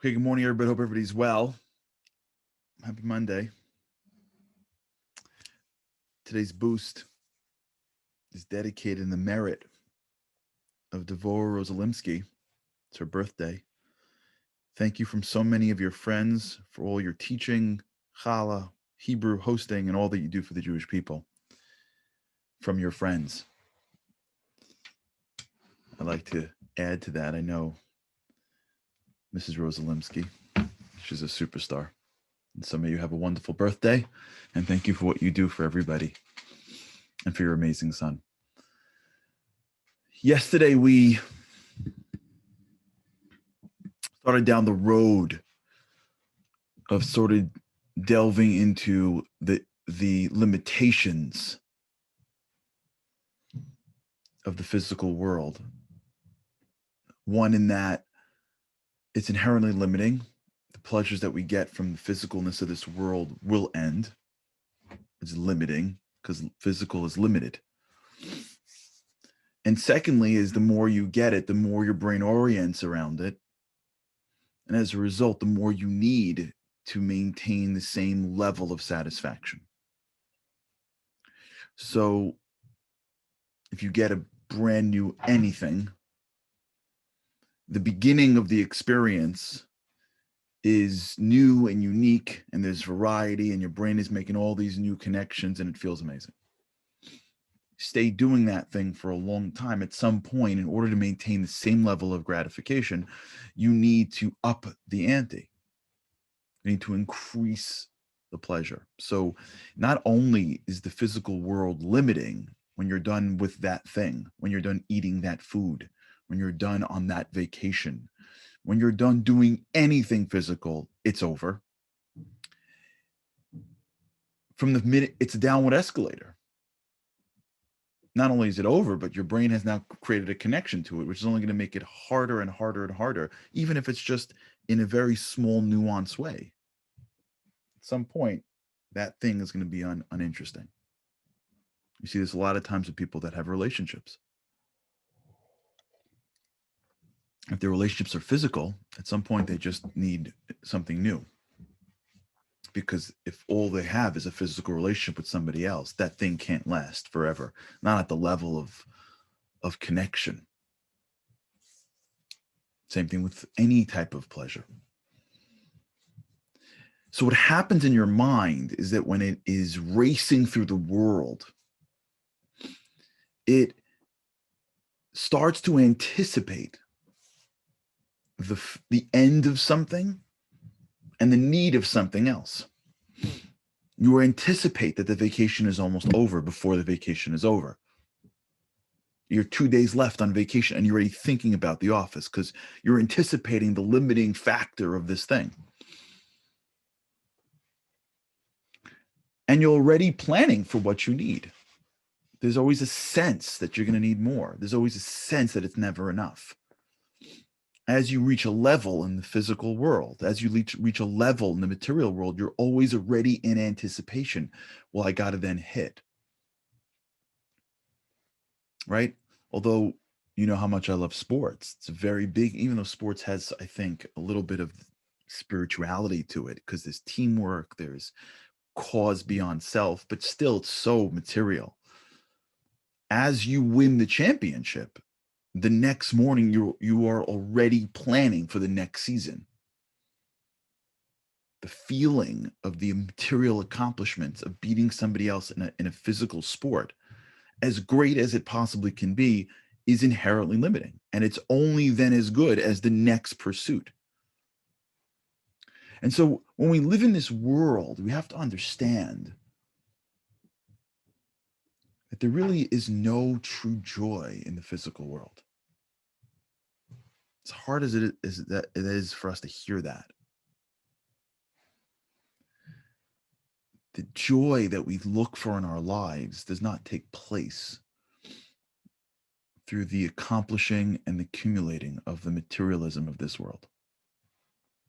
Okay, good morning, everybody. Hope everybody's well. Happy Monday. Today's boost is dedicated in the merit of Devora Rosalimsky. It's her birthday. Thank you from so many of your friends for all your teaching, challah, Hebrew hosting, and all that you do for the Jewish people. From your friends. I'd like to add to that. I know Mrs. Rosalimsky. She's a superstar. And some of you have a wonderful birthday, and thank you for what you do for everybody and for your amazing son. Yesterday, we started down the road of sort of delving into the limitations of the physical world. One, in that it's inherently limiting. The pleasures that we get from the physicalness of this world will end. It's limiting because physical is limited. And secondly, is the more you get it, the more your brain orients around it. And as a result, the more you need to maintain the same level of satisfaction. So if you get a brand new anything, the beginning of the experience is new and unique, and there's variety, and your brain is making all these new connections, and it feels amazing. Stay doing that thing for a long time. At some point, in order to maintain the same level of gratification, you need to up the ante. You need to increase the pleasure. So not only is the physical world limiting when you're done with that thing, when you're done eating that food, when you're done on that vacation, when you're done doing anything physical, it's over. From the minute it's a downward escalator. Not only is it over, but your brain has now created a connection to it, which is only going to make it harder and harder and harder, even if it's just in a very small, nuanced way. At some point, that thing is going to be uninteresting. You see this a lot of times with people that have relationships. If their relationships are physical, at some point they just need something new. Because if all they have is a physical relationship with somebody else, that thing can't last forever, not at the level of connection. Same thing with any type of pleasure. So what happens in your mind is that when it is racing through the world, it starts to anticipate the end of something and the need of something else. You anticipate that the vacation is almost over before the vacation is over. You're 2 days left on vacation and you're already thinking about the office because you're anticipating the limiting factor of this thing. And you're already planning for what you need. There's always a sense that you're going to need more. There's always a sense that it's never enough. As you reach a level in the physical world, as you reach a level in the material world, you're always already in anticipation. Well, I got to then hit. Right? Although you know how much I love sports. It's a very big, even though sports has, I think, a little bit of spirituality to it because there's teamwork, there's cause beyond self, but still it's so material. As you win the championship, the next morning you are already planning for the next season. The feeling of the material accomplishments of beating somebody else in a physical sport, as great as it possibly can be, is inherently limiting. And it's only then as good as the next pursuit. And so when we live in this world, we have to understand that there really is no true joy in the physical world. As hard as it is for us to hear that. The joy that we look for in our lives does not take place through the accomplishing and the accumulating of the materialism of this world.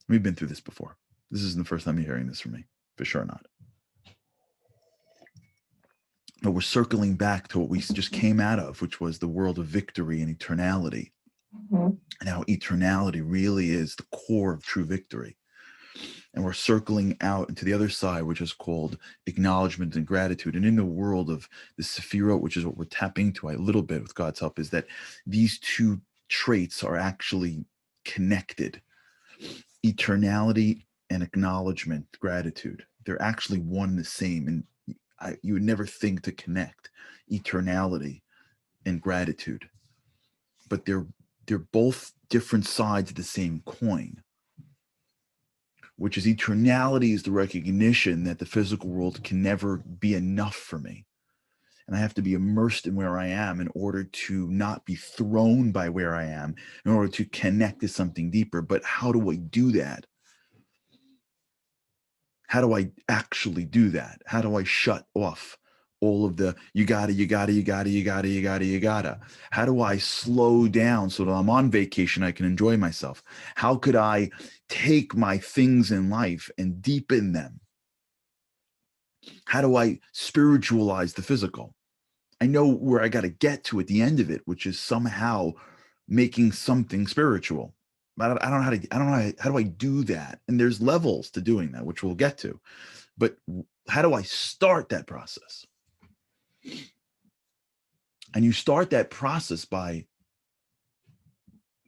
We've been through this before. This isn't the first time you're hearing this from me. For sure not. But we're circling back to what we just came out of, which was the world of victory and eternality. and how eternality really is the core of true victory. And we're circling out into the other side, which is called acknowledgement and gratitude. And in the world of the Sephirot, which is what we're tapping into a little bit with God's help, is that these two traits are actually connected. Eternality and acknowledgement, gratitude. They're actually one and the same. And you would never think to connect eternality and gratitude, but they're both different sides of the same coin, which is eternality is the recognition that the physical world can never be enough for me. And I have to be immersed in where I am in order to not be thrown by where I am, in order to connect to something deeper. But how do I do that? How do I actually do that? How do I shut off all of the you gotta? How do I slow down so that I'm on vacation, I can enjoy myself? How could I take my things in life and deepen them? How do I spiritualize the physical? I know where I got to get to at the end of it, which is somehow making something spiritual. But I don't know how to, I don't know how do I do that? And there's levels to doing that, which we'll get to. But how do I start that process? And you start that process by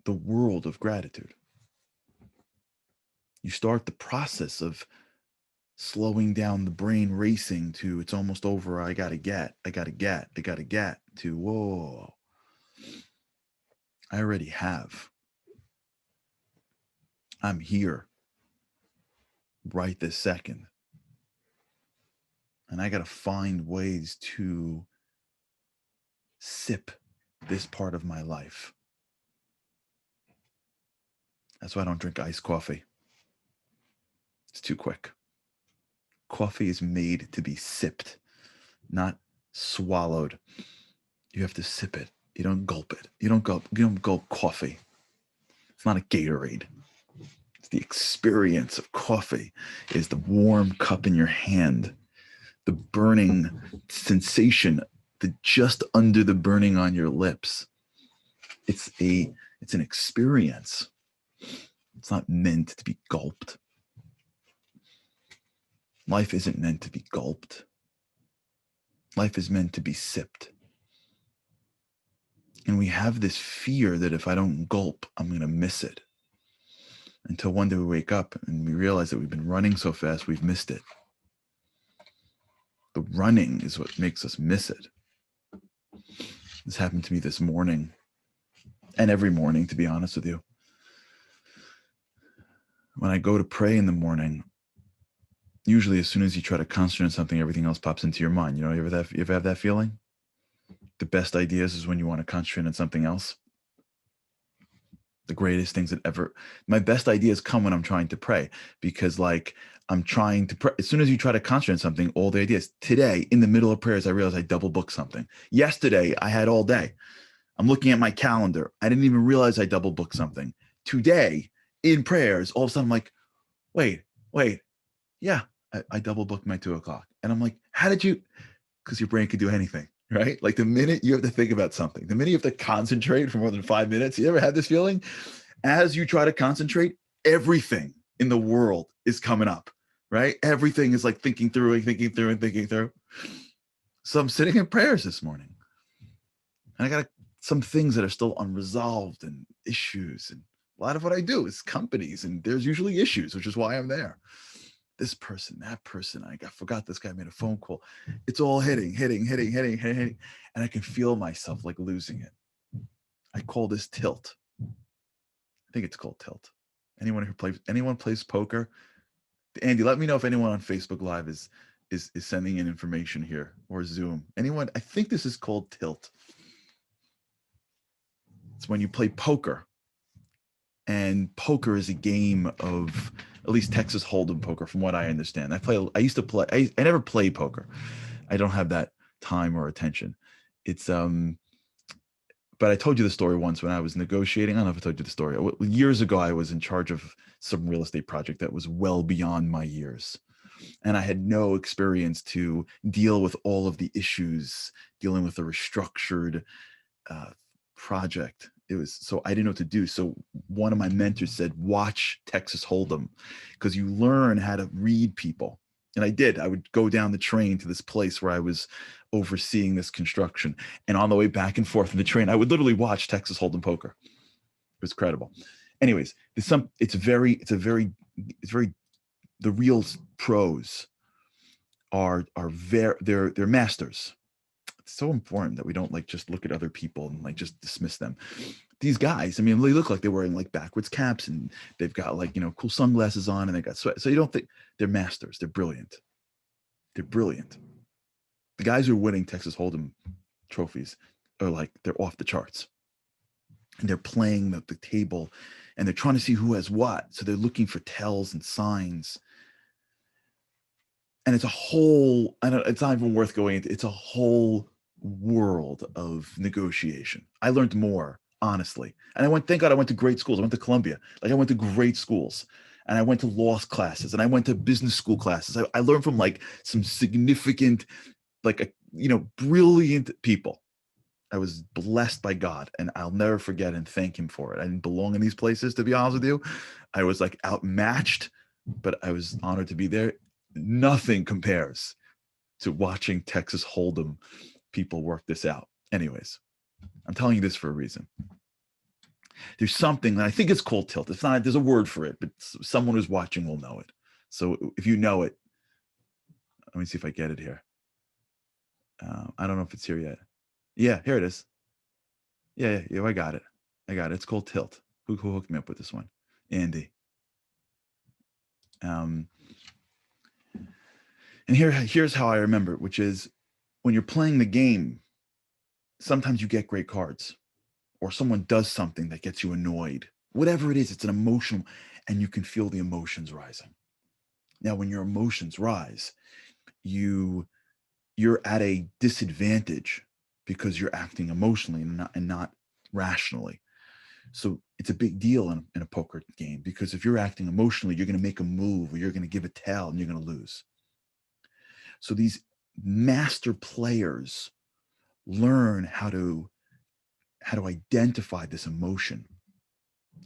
the world of gratitude. You start the process of slowing down the brain racing to it's almost over. I got to get, to whoa. I already have. I'm here right this second. And I got to find ways to sip this part of my life. That's why I don't drink iced coffee. It's too quick. Coffee is made to be sipped, not swallowed. You have to sip it. You don't gulp it. You don't gulp coffee. It's not a Gatorade. It's the experience of coffee is the warm cup in your hand, the burning sensation, the just under the burning on your lips. It's an experience. It's not meant to be gulped. Life isn't meant to be gulped. Life is meant to be sipped. And we have this fear that if I don't gulp, I'm going to miss it. Until one day we wake up and we realize that we've been running so fast, we've missed it. The running is what makes us miss it. This happened to me this morning, and every morning, to be honest with you. When I go to pray in the morning, usually as soon as you try to concentrate on something, everything else pops into your mind. You know, you ever have that feeling? The best ideas is when you want to concentrate on something else. The greatest things that ever, my best ideas come when I'm trying to pray, because like I'm trying to pray. As soon as you try to concentrate on something, all the ideas. Today, in the middle of prayers, I realized I double booked something. Yesterday, I had all day. I'm looking at my calendar. I didn't even realize I double booked something. Today, in prayers, all of a sudden I'm like, wait, yeah, I double booked my 2:00. And I'm like, how did you? Because your brain can do anything, right? Like the minute you have to think about something, the minute you have to concentrate for more than 5 minutes, you ever had this feeling? As you try to concentrate, everything in the world is coming up, right? Everything is like thinking through. So I'm sitting in prayers this morning, and I got some things that are still unresolved and issues. And a lot of what I do is companies, and there's usually issues, which is why I'm there. This person, that person, I forgot this guy made a phone call. It's all hitting. And I can feel myself like losing it. I call this tilt. I think it's called tilt. Anyone plays poker? Andy, let me know if anyone on Facebook Live is sending in information here, or Zoom. Anyone? I think this is called tilt. It's when you play poker. And poker is a game of, at least Texas Hold'em poker, from what I understand. I used to play. I never play poker. I don't have that time or attention. It's but I told you the story once when I was negotiating. I don't know if I told you the story. Years ago, I was in charge of some real estate project that was well beyond my years. And I had no experience to deal with all of the issues, dealing with a restructured project. so I didn't know what to do. So one of my mentors said, watch Texas Hold'em, because you learn how to read people. And I did. I would go down the train to this place where I was overseeing this construction. And on the way back and forth in the train, I would literally watch Texas Hold'em poker. It was credible. Anyways, it's very, the real pros they're masters. It's so important that we don't like just look at other people and like just dismiss them. These guys, I mean, they look like they're wearing like backwards caps and they've got like, cool sunglasses on and they got sweat. So you don't think they're masters. They're brilliant. They're brilliant. The guys who are winning Texas Hold'em trophies are like, they're off the charts. And they're playing the table and they're trying to see who has what. So they're looking for tells and signs. And it's a whole, it's not even worth going into, it's a whole world of negotiation. I learned more, honestly. And thank God I went to great schools. I went to Columbia. Like I went to great schools and I went to law classes and I went to business school classes. I learned from like some significant, like, brilliant people. I was blessed by God and I'll never forget and thank him for it. I didn't belong in these places, to be honest with you. I was like outmatched, but I was honored to be there. Nothing compares to watching Texas Hold'em people work this out. Anyways, I'm telling you this for a reason. There's something that I think it's called tilt. It's not, there's a word for it, but someone who's watching will know it. So if you know it, let me see if I get it here. I don't know if it's here yet. Yeah, here it is. Yeah, I got it. It's called tilt. Who hooked me up with this one? Andy. And here's how I remember it, which is when you're playing the game, sometimes you get great cards or someone does something that gets you annoyed. Whatever it is, it's an emotional, and you can feel the emotions rising. Now, when your emotions rise, you're at a disadvantage because you're acting emotionally and not rationally. So it's a big deal in a poker game, because if you're acting emotionally, you're going to make a move or you're going to give a tell and you're going to lose. So these master players learn how to identify this emotion.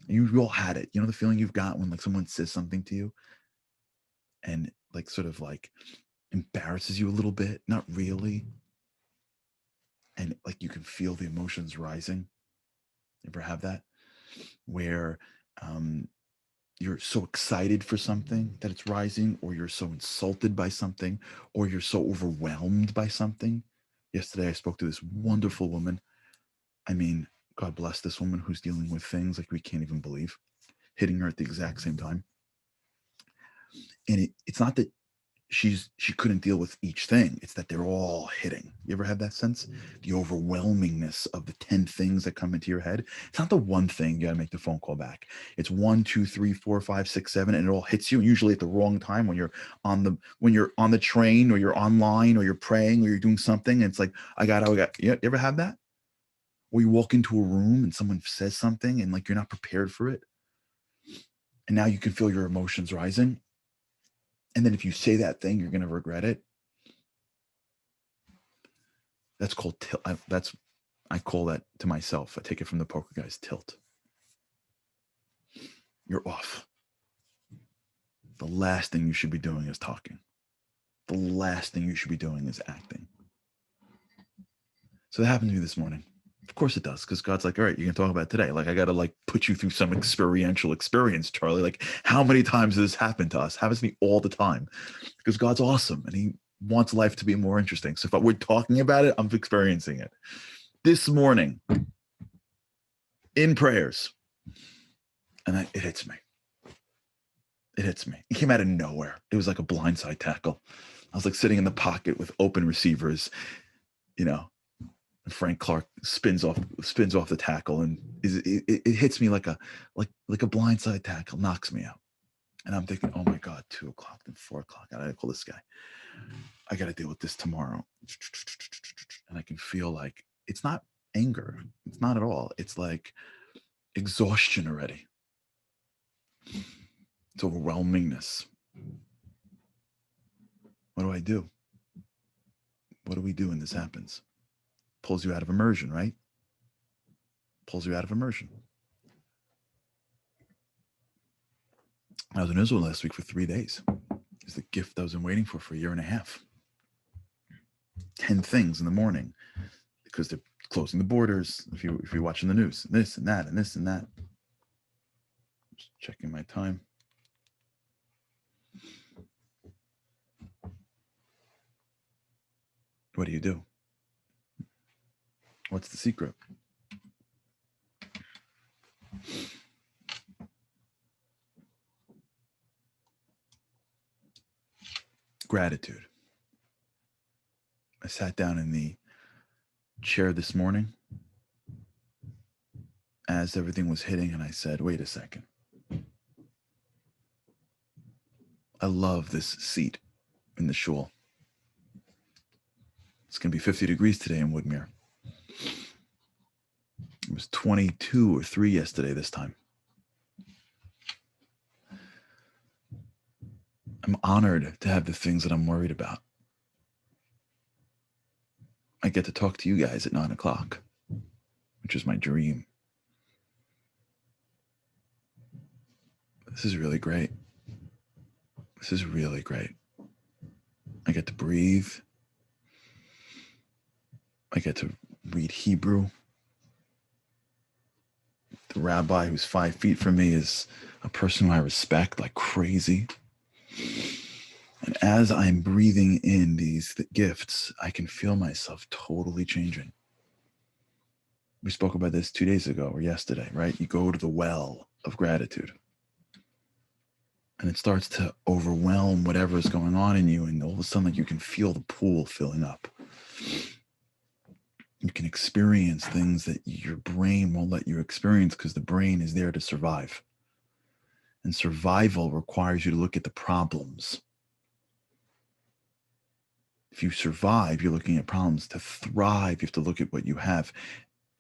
You all had it. You know the feeling you've got when like someone says something to you and like sort of like embarrasses you a little bit, not really. And like you can feel the emotions rising. You ever have that? Where you're so excited for something that it's rising, or you're so insulted by something, or you're so overwhelmed by something. Yesterday, I spoke to this wonderful woman. I mean, God bless this woman who's dealing with things like we can't even believe, hitting her at the exact same time. And it's not that she couldn't deal with each thing. It's that they're all hitting. You ever had that sense? The overwhelmingness of the 10 things that come into your head. It's not the one thing you gotta make the phone call back. It's 1, 2, 3, 4, 5, 6, 7, and it all hits you, usually at the wrong time when you're on the train or you're online or you're praying or you're doing something. And it's like, I got. You ever have that? Or you walk into a room and someone says something and like you're not prepared for it. And now you can feel your emotions rising. And then if you say that thing, you're going to regret it. That's called tilt. I call that to myself. I take it from the poker guys, tilt. You're off. The last thing you should be doing is talking. The last thing you should be doing is acting. So that happened to me this morning. Of course it does, because God's like, all right, you can talk about it today. Like, I got to like put you through some experiential experience, Charlie. Like, how many times has this happened to us? Happens to me all the time, because God's awesome and he wants life to be more interesting. So if we're talking about it, I'm experiencing it. This morning in prayers, and it hits me. It hits me. It came out of nowhere. It was like a blindside tackle. I was like sitting in the pocket with open receivers, Frank Clark spins off the tackle, and it hits me like a blindside tackle, knocks me out. And I'm thinking, oh my God, 2 o'clock, then 4 o'clock. I gotta call this guy. I gotta deal with this tomorrow. And I can feel like it's not anger. It's not at all. It's like exhaustion already. It's overwhelmingness. What do I do? What do we do when this happens? Pulls you out of immersion, right? pulls you out of immersion. I was in Israel last week for 3 days. It's the gift I was waiting for a year and a half. 10 things in the morning because they're closing the borders. If you're watching the news, this and that and this and that. Just checking my time. What do you do? What's the secret? Gratitude. I sat down in the chair this morning as everything was hitting, and I said, wait a second. I love this seat in the shul. It's going to be 50 degrees today in Woodmere. It was 22 or 3 yesterday this time. I'm honored to have the things that I'm worried about. I get to talk to you guys at 9 o'clock, which is my dream. This is really great. This is really great. I get to breathe. I get to read Hebrew. The rabbi who's 5 feet from me is a person who I respect like crazy. And as I'm breathing in these gifts, I can feel myself totally changing. We spoke about this 2 days ago or yesterday, right? You go to the well of gratitude. And it starts to overwhelm whatever is going on in you. And all of a sudden, like, you can feel the pool filling up. You can experience things that your brain won't let you experience because the brain is there to survive. And survival requires you to look at the problems. If you survive, you're looking at problems. To thrive, you have to look at what you have.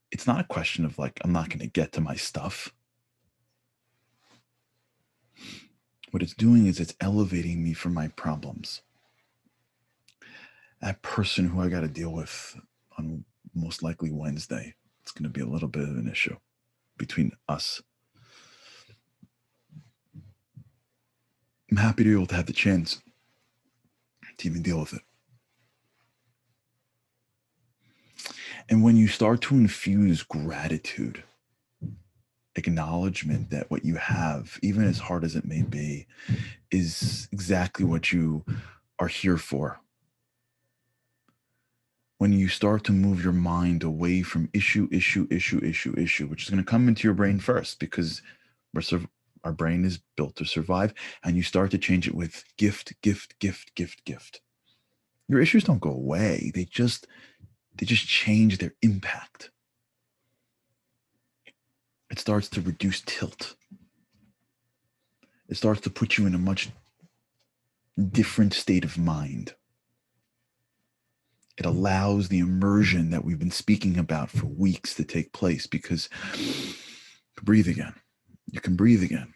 It's not a question of like, I'm not going to get to my stuff. What it's doing is it's elevating me from my problems. That person who I got to deal with on most likely Wednesday, it's going to be a little bit of an issue between us. I'm happy to be able to have the chance to even deal with it. And when you start to infuse gratitude, acknowledgement that what you have, even as hard as it may be, is exactly what you are here for. When you start to move your mind away from issue, which is going to come into your brain first because our brain is built to survive, and you start to change it with gift. Your issues don't go away. They just change their impact. It starts to reduce tilt. It starts to put you in a much different state of mind. It allows the immersion that we've been speaking about for weeks to take place because breathe again. You can breathe again.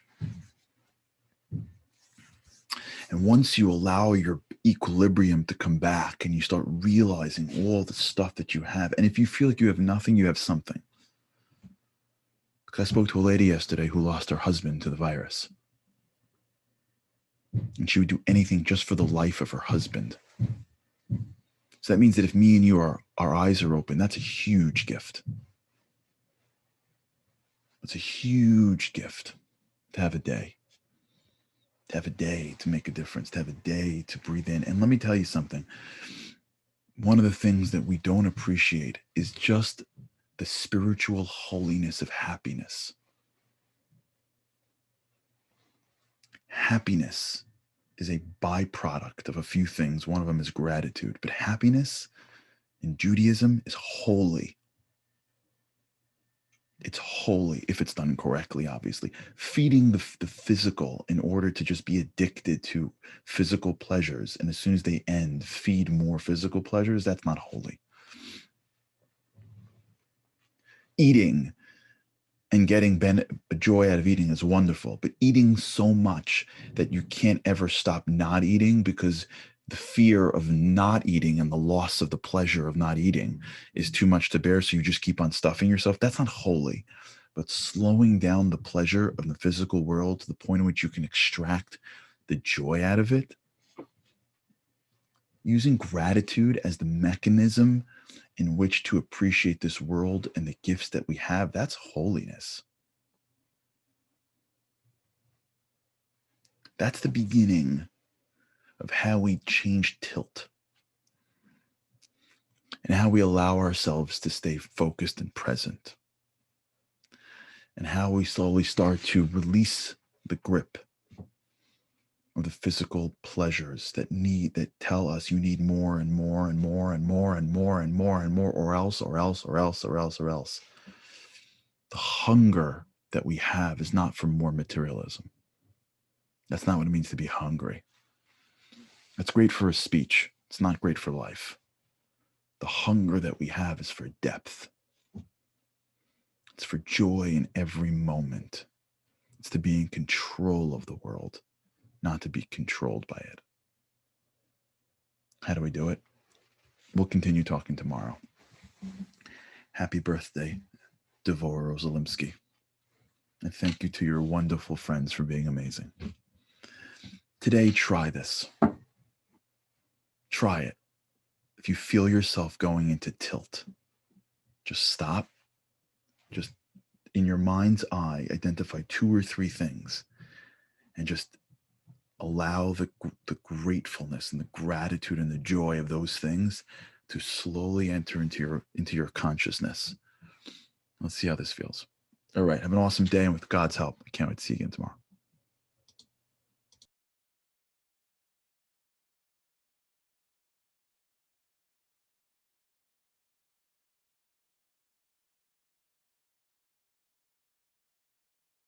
And once you allow your equilibrium to come back and you start realizing all the stuff that you have, and if you feel like you have nothing, you have something. Because I spoke to a lady yesterday who lost her husband to the virus. And she would do anything just for the life of her husband. So that means that if me and you our eyes are open, that's a huge gift. It's a huge gift to have a day. To have a day to make a difference, to have a day to breathe in. And let me tell you something. One of the things that we don't appreciate is just the spiritual holiness of happiness. Happiness is a byproduct of a few things. One of them is gratitude. But happiness in Judaism is holy. It's holy if it's done correctly, obviously. Feeding the physical in order to just be addicted to physical pleasures, and as soon as they end, feed more physical pleasures, that's not holy. Eating and getting joy out of eating is wonderful, but eating so much that you can't ever stop not eating because the fear of not eating and the loss of the pleasure of not eating is too much to bear, so you just keep on stuffing yourself. That's not holy. But slowing down the pleasure of the physical world to the point in which you can extract the joy out of it, using gratitude as the mechanism in which to appreciate this world and the gifts that we have, that's holiness. That's the beginning of how we change tilt and how we allow ourselves to stay focused and present, and how we slowly start to release the grip of the physical pleasures that tell us you need more and more and more and more and more and more and more, or else. The hunger that we have is not for more materialism. That's not what it means to be hungry. That's great for a speech. It's not great for life. The hunger that we have is for depth. It's for joy in every moment. It's to be in control of the world, not to be controlled by it. How do we do it? We'll continue talking tomorrow. Happy birthday, Devora Rosalimsky. And thank you to your wonderful friends for being amazing. Today, try this. Try it. If you feel yourself going into tilt, just stop. Just in your mind's eye, identify 2 or 3 things and just allow the gratefulness and the gratitude and the joy of those things to slowly enter into your consciousness. Let's see how this feels. All right. Have an awesome day. And with God's help, I can't wait to see you again tomorrow.